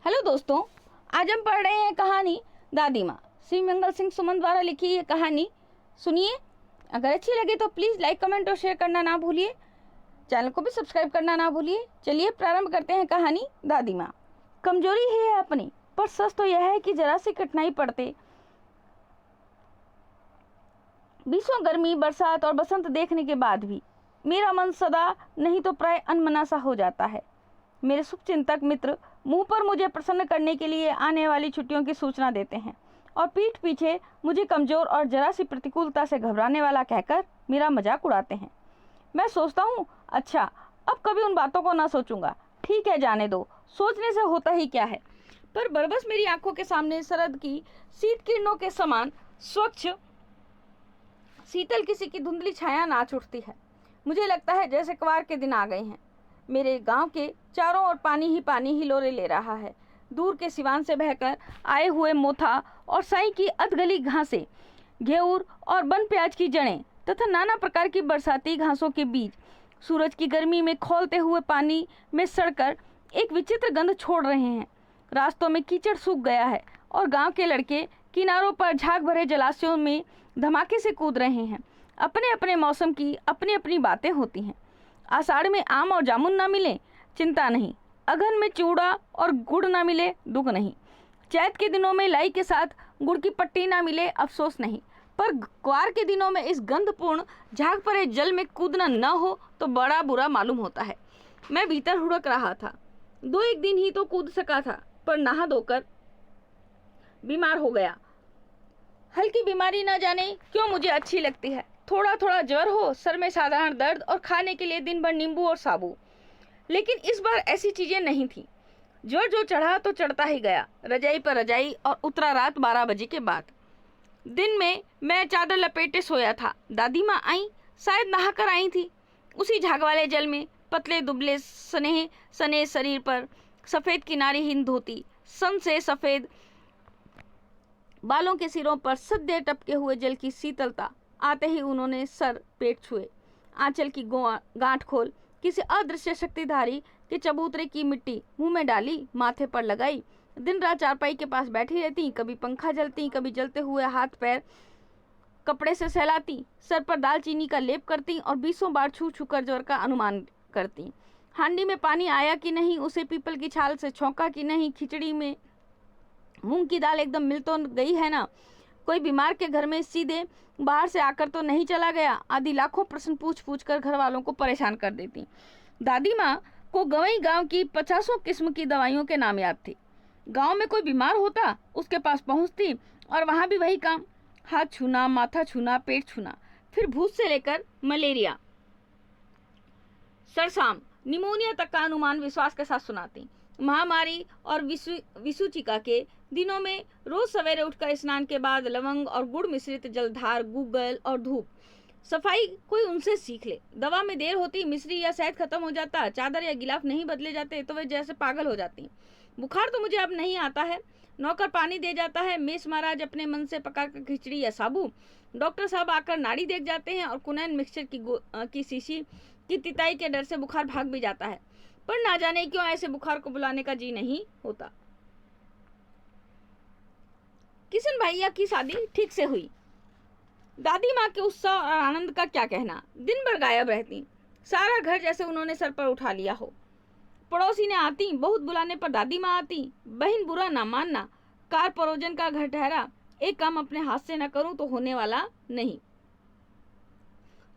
Hello दोस्तों, आज हम पढ़ रहे हैं कहानी दादी माँ। श्री मंगल सिंह सुमन द्वारा लिखी ये कहानी सुनिए। अगर अच्छी लगे तो प्लीज़ लाइक, कमेंट और शेयर करना ना भूलिए। चैनल को भी सब्सक्राइब करना ना भूलिए। चलिए प्रारंभ करते हैं कहानी दादी माँ। कमजोरी है अपनी, पर सच तो यह है कि जरा सी कठिनाई पड़ते बीसों गर्मी, बरसात और बसंत देखने के बाद भी मेरा मन सदा नहीं तो प्राय अनमना सा हो जाता है। मेरे शुभचिंतक मित्र मुंह पर मुझे प्रसन्न करने के लिए आने वाली छुट्टियों की सूचना देते हैं और पीठ पीछे मुझे कमजोर और जरा सी प्रतिकूलता से घबराने वाला कहकर मेरा मजाक उड़ाते हैं। मैं सोचता हूँ, अच्छा अब कभी उन बातों को ना सोचूंगा। ठीक है, जाने दो, सोचने से होता ही क्या है। पर बरबस मेरी आंखों के सामने शरद की शीत किरणों के समान स्वच्छ शीतल किसी की धुंधली छाया नाच उठती है। मुझे लगता है जैसे क्वार के दिन आ गए हैं। मेरे गांव के चारों ओर पानी ही लोरे ले रहा है। दूर के सिवान से बहकर आए हुए मोथा और साई की अधगली घासें, घेऊर और बन प्याज की जड़ें तथा नाना प्रकार की बरसाती घासों के बीज सूरज की गर्मी में खौलते हुए पानी में सड़कर एक विचित्र गंध छोड़ रहे हैं। रास्तों में कीचड़ सूख गया है और गांव के लड़के किनारों पर झाग भरे जलाशयों में धमाके से कूद रहे हैं। अपने अपने मौसम की अपनी अपनी बातें होती हैं। आषाढ़ में आम और जामुन ना मिले, चिंता नहीं। अगहन में चूड़ा और गुड़ ना मिले, दुख नहीं। चैत के दिनों में लाई के साथ गुड़ की पट्टी ना मिले, अफसोस नहीं। पर क्वार के दिनों में इस गंधपूर्ण झाग भरे जल में कूदना न हो तो बड़ा बुरा मालूम होता है। मैं भीतर हुड़क रहा था। 2-1 दिन ही तो कूद सका था, पर नहा धोकर बीमार हो गया। हल्की बीमारी ना जाने क्यों मुझे अच्छी लगती है। थोड़ा थोड़ा ज्वर हो, सर में साधारण दर्द और खाने के लिए दिन भर नींबू और साबू। लेकिन इस बार ऐसी चीजें नहीं थी। ज्वर जो चढ़ा तो चढ़ता ही गया, रजाई पर रजाई, और उतरा रात 12 बजे के बाद। दिन में मैं चादर लपेटे सोया था। दादी माँ आई, शायद नहाकर आई थी। उसी झाग वाले जल में पतले दुबले स्नेह सने शरीर पर सफेद किनारीहीन धोती, सन से सफेद बालों के सिरों पर सद्य टपके हुए जल की शीतलता। आते ही उन्होंने सर पेट छुए, आंचल की गांठ खोल किसी अदृश्य शक्तिधारी के चबूतरे की मिट्टी मुंह में डाली, माथे पर लगाई। दिन रात चारपाई के पास बैठी रहती, कभी पंखा जलती, कभी जलते हुए हाथ पैर कपड़े से सहलाती, सर पर दालचीनी का लेप करती और 20 बार छू छू कर ज्वर का अनुमान करती। हांडी में पानी आया कि नहीं, उसे पीपल की छाल से छौंका कि नहीं, खिचड़ी में मूंग की दाल एकदम मिल तो गई है ना, कोई बीमार के घर में सीधे बाहर से आकर तो नहीं चला गया, आदि लाखों प्रश्न पूछ पूछ कर घर वालों को परेशान कर देती। दादी माँ को गवई गांव की 50 किस्म की दवाइयों के नाम याद थे। गांव में कोई बीमार होता, उसके पास पहुंचती और वहां भी वही काम, हाथ छूना, माथा छूना, पेट छूना। फिर भूत से लेकर मलेरिया, सरसाम, निमोनिया तक का अनुमान विश्वास के साथ सुनाती। महामारी और विसूचिका के दिनों में रोज सवेरे उठकर स्नान के बाद लवंग और गुड़ मिश्रित जलधार, गूगल और धूप सफाई कोई उनसे सीख ले। दवा में देर होती, मिश्री या शहद खत्म हो जाता, चादर या गिलाफ नहीं बदले जाते तो वे जैसे पागल हो जाती। बुखार तो मुझे अब नहीं आता है, नौकर पानी दे जाता है, मेष महाराज अपने मन से पकाकर खिचड़ी या साबू, डॉक्टर साहब आकर नाड़ी देख जाते हैं और कुनैन मिक्सचर की शीशी की तिताई के डर से बुखार भाग भी जाता है। पर ना जाने क्यों ऐसे बुखार को बुलाने का जी नहीं होता। किशन भैया की शादी ठीक से हुई। दादी माँ के उत्साह और आनंद का क्या कहना। दिन भर गायब रहती, सारा घर जैसे उन्होंने सर पर उठा लिया हो। पड़ोसी ने आती, बहुत बुलाने पर दादी माँ आती। बहन बुरा ना मानना, कार परोजन का घर ठहरा, एक काम अपने हाथ से न करूं तो होने वाला नहीं।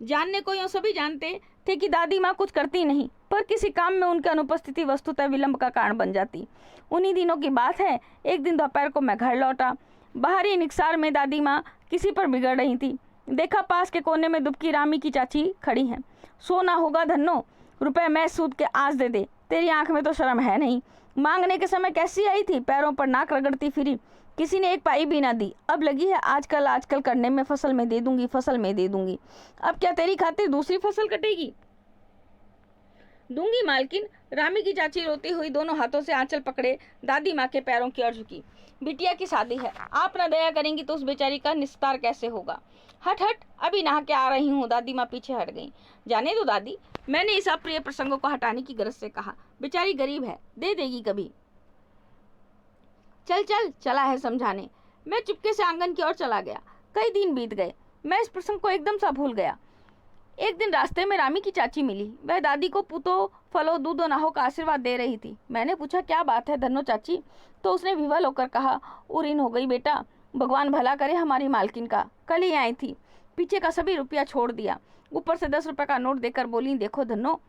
जानने को यूं सभी जानते थे कि दादी माँ कुछ करती नहीं, पर किसी काम में उनकी अनुपस्थिति वस्तुतः विलंब का कारण बन जाती। उन्हीं दिनों की बात है, एक दिन दोपहर को मैं घर लौटा। बाहरी निकसार में दादी माँ किसी पर बिगड़ रही थी। देखा पास के कोने में दुबकी रामी की चाची खड़ी हैं। सोना होगा धन्नो, रुपए मैं सूद के आज दे दे, तेरी आंख में तो शर्म है नहीं। मांगने के समय कैसी आई थी, पैरों पर नाक रगड़ती फिरी, किसी ने एक पाई भी ना दी। अब लगी है आजकल करने में, फसल में दे दूंगी, फसल में दे दूंगी। अब क्या तेरी खातिर दूसरी फसल कटेगी? दूंगी मालकिन। रामी की चाची रोती हुई दोनों हाथों से आंचल पकड़े दादी माँ के पैरों की ओर झुकी। बिटिया की शादी है, आप न दया करेंगी तो उस बेचारी का निस्तार कैसे होगा? हट हट, अभी नहा के आ रही हूँ। दादी माँ पीछे हट गई। जाने दो दादी, मैंने इस अप्रिय प्रसंगों को हटाने की गरज से कहा। बेचारी गरीब है, दे देगी कभी। चल चल चला है समझाने। मैं चुपके से आंगन की ओर चला गया। कई दिन बीत गए, मैं इस प्रसंग को एकदम सा भूल गया। एक दिन रास्ते में रामी की चाची मिली। वह दादी को पूतो फलो दूधो नाहो का आशीर्वाद दे रही थी। मैंने पूछा, क्या बात है धन्नो चाची? तो उसने विवल होकर कहा, उरीन हो गई बेटा, भगवान भला करे हमारी मालकिन का। कल ही आई थी, पीछे का सभी रुपया छोड़ दिया, ऊपर से 10 रुपये का नोट देकर बोली, देखो धन्नो,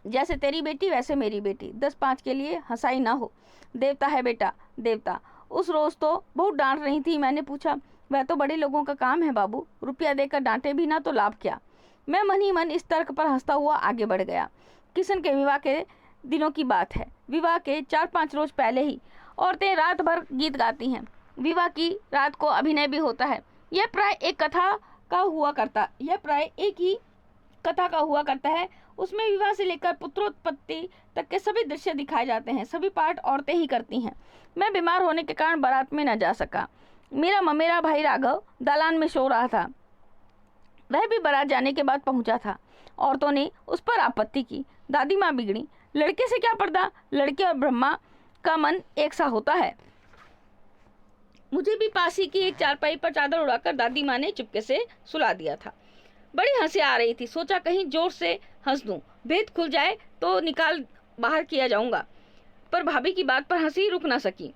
जैसे तेरी बेटी वैसे मेरी बेटी, 10-5 के लिए हंसाई ना हो। देवता है बेटा, देवता। उस रोज तो बहुत डांट रही थी। मैंने पूछा, वह तो बड़े लोगों का काम है बाबू, रुपया देकर डांटे भी ना तो लाभ क्या। मैं मन ही मन इस तर्क पर हंसता हुआ आगे बढ़ गया। किशन के विवाह के दिनों की बात है। विवाह के 4-5 रोज पहले ही औरतें रात भर गीत गाती हैं। विवाह की रात को अभिनय भी होता है। यह प्राय एक ही कथा का हुआ करता है। उसमें विवाह से लेकर पुत्रोत्पत्ति तक के सभी दृश्य दिखाए जाते हैं। सभी पाठ औरतें ही करती हैं। मैं बीमार होने के कारण बारात में न जा सका। मेरा ममेरा भाई राघव दालान में सो रहा था। वह भी बारात जाने के बाद पहुंचा था। औरतों ने उस पर आपत्ति की। दादी माँ बिगड़ी। लड़के से क्या पर्दा, लड़के और ब्रह्मा का मन एक सा होता है। मुझे भी पासी की एक चारपाई पर चादर उड़ाकर दादी माँ ने चुपके से सुला दिया था। बड़ी हंसी आ रही थी। सोचा कहीं जोर से हंस दूं, भेद खुल जाए तो निकाल बाहर किया जाऊंगा, पर भाभी की बात पर हंसी रुक ना सकी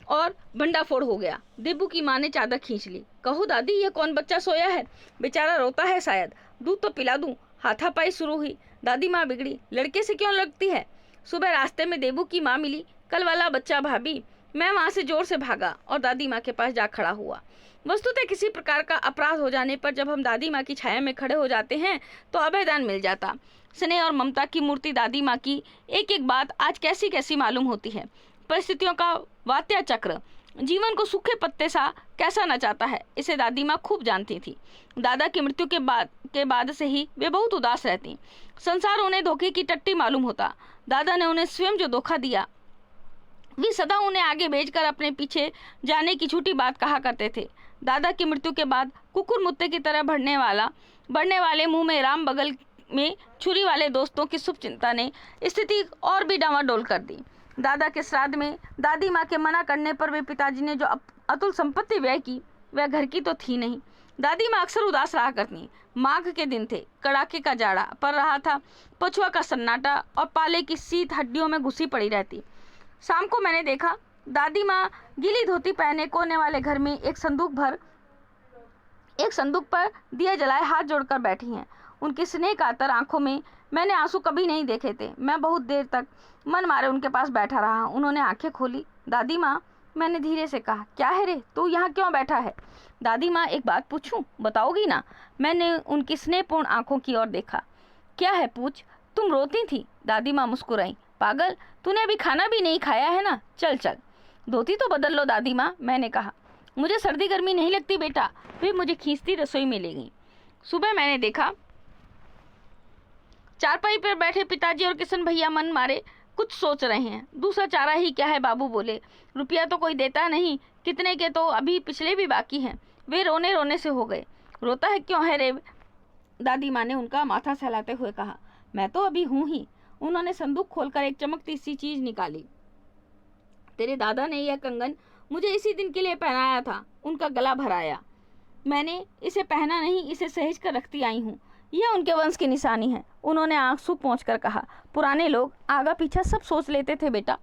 और भंडाफोड़ हो गया। देबू की माँ ने चादर खींच ली। कहो दादी, ये कौन बच्चा सोया है? बेचारा रोता है शायद, दूध तो पिला दूं। हाथापाई शुरू हुई। दादी माँ बिगड़ी। लड़के से क्यों लगती है? सुबह रास्ते में देबू की माँ मिली। कल वाला बच्चा भाभी। मैं वहां से जोर से भागा और दादी माँ के पास जा खड़ा हुआ। वस्तुतः किसी प्रकार का अपराध हो जाने पर जब हम दादी माँ की छाया में खड़े हो जाते हैं तो अभयदान मिल जाता। स्नेह और ममता की मूर्ति दादी माँ की एक एक बात आज कैसी कैसी मालूम होती है। परिस्थितियों का वात्या चक्र जीवन को सूखे पत्ते सा कैसा नचाता है, इसे दादी माँ खूब जानती थी। दादा की मृत्यु के बाद से ही वे बहुत उदास रहती। संसार उन्हें धोखे की टट्टी मालूम होता। दादा ने उन्हें स्वयं जो धोखा दिया, वे सदा उन्हें आगे भेजकर अपने पीछे जाने की झूठी बात कहा करते थे। दादा की मृत्यु के बाद कुकुर मुत्ते की तरह बढ़ने वाले मुंह में राम बगल में छुरी वाले दोस्तों की शुभ चिंता ने स्थिति और भी डामाडोल कर दी। दादा के श्राद्ध में दादी माँ के मना करने पर वे पिताजी ने जो अतुल संपत्ति व्यय की, वह घर की तो थी नहीं। दादी माँ अक्सर उदास रहा करती। माघ के दिन थे, कड़ाके का जाड़ा पड़ रहा था, पछुआ का सन्नाटा और पाले की शीत हड्डियों में घुसी पड़ी रहती। शाम को मैंने देखा दादी माँ गीली धोती पहने कोने वाले घर में एक संदूक पर दिया जलाए हाथ जोड़कर बैठी हैं। उनकी स्नेह कातर आंखों में मैंने आंसू कभी नहीं देखे थे। मैं बहुत देर तक मन मारे उनके पास बैठा रहा। उन्होंने आंखें खोली। दादी माँ, मैंने धीरे से कहा, क्या है रे, तू यहाँ क्यों बैठा है? दादी माँ, एक बात पूछूं, बताओगी ना? मैंने उनकी स्नेहपूर्ण आंखों की ओर देखा। क्या है, पूछ। तुम रोती थी। दादी माँ मुस्कुराई। पागल, तूने अभी खाना भी नहीं खाया है ना? चल चल धोती तो बदल लो दादी माँ, मैंने कहा। मुझे सर्दी गर्मी नहीं लगती बेटा। वे मुझे खींचती रसोई में ले गई। सुबह मैंने देखा चारपाई पर बैठे पिताजी और किशन भैया मन मारे कुछ सोच रहे हैं। दूसरा चारा ही क्या है, बाबू बोले। रुपया तो कोई देता नहीं, कितने के तो अभी पिछले भी बाकी हैं। वे रोने रोने से हो गए। रोता है क्यों है रे? दादी माँ ने उनका माथा सहलाते हुए कहा। मैं तो अभी हूँ ही। उन्होंने संदूक खोलकर एक चमकती सी चीज निकाली। तेरे दादा ने यह कंगन मुझे इसी दिन के लिए पहनाया था। उनका गला भराया। मैंने इसे पहना नहीं, इसे सहेज कर रखती आई हूँ। यह उनके वंश की निशानी है। उन्होंने आंसू पोंछकर कहा। पुराने लोग आगा पीछा सब सोच लेते थे बेटा।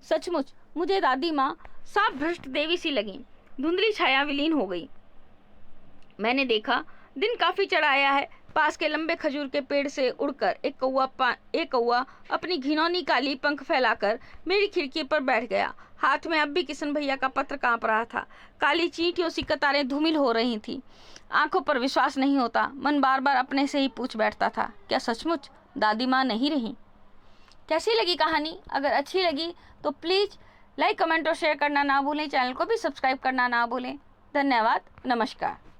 सचमुच मुझे दादी माँ साफ भ्रष्ट देवी सी लगी। धुंधली छाया विलीन हो गई। मैंने देखा दिन काफी चढ़ाया है। पास के लंबे खजूर के पेड़ से उड़कर एक कौवा अपनी घिनौनी काली पंख फैलाकर मेरी खिड़की पर बैठ गया। हाथ में अब भी किशन भैया का पत्र कांप रहा था। काली चींटियों सी कतारें धूमिल हो रही थी। आंखों पर विश्वास नहीं होता। मन बार बार अपने से ही पूछ बैठता था, क्या सचमुच दादी माँ नहीं रही? कैसी लगी कहानी? अगर अच्छी लगी तो प्लीज़ लाइक, कमेंट और शेयर करना ना भूलें। चैनल को भी सब्सक्राइब करना ना भूलें। धन्यवाद। नमस्कार।